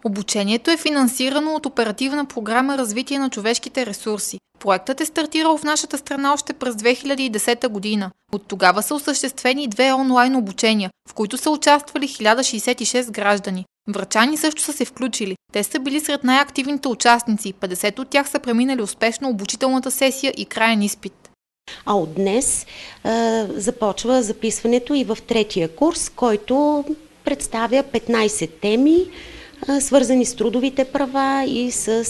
Обучението е финансирано от Оперативна програма Развитие на човешките ресурси. Проектът е стартирал в нашата страна още през 2010 година. От тогава са осъществени 2 онлайн обучения, в които са участвали 1066 граждани. Врачани също са се включили. Те са били сред най-активните участници. 50 от тях са преминали успешно обучителната сесия и краен изпит. А от днес започва записването и в третия курс, който представя 15 теми, свързани с трудовите права и с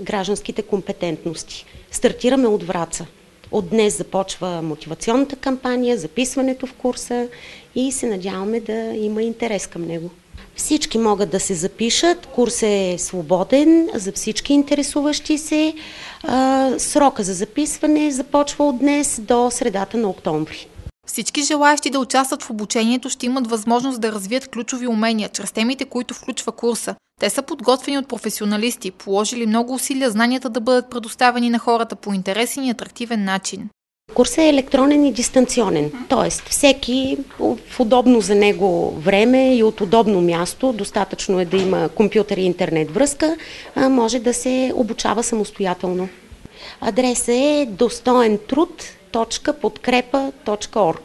гражданските компетентности. Стартираме от Враца. От днес започва мотивационната кампания, записването в курса и се надяваме да има интерес към него. Всички могат да се запишат. Курсът е свободен за всички интересуващи се. Срока за записване започва от днес до средата на октомври. Всички желаящи да участват в обучението ще имат възможност да развият ключови умения чрез темите, които включва курса. Те са подготвени от професионалисти, положили много усилия знанията да бъдат предоставени на хората по интересен и атрактивен начин. Курсът е електронен и дистанционен, т.е. всеки в удобно за него време и от удобно място, достатъчно е да има компютър и интернет връзка, може да се обучава самостоятелно. Адресът е dostoentruд.подкрепа.org.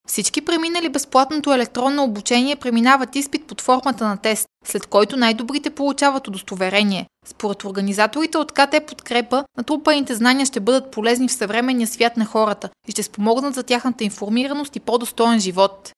Всички преминали безплатното електронно обучение преминават изпит под формата на тест, след който най-добрите получават удостоверение. Според организаторите от КТ Подкрепа, натрупаните знания ще бъдат полезни в съвременния свят на хората и ще спомогнат за тяхната информираност и по-достоен живот.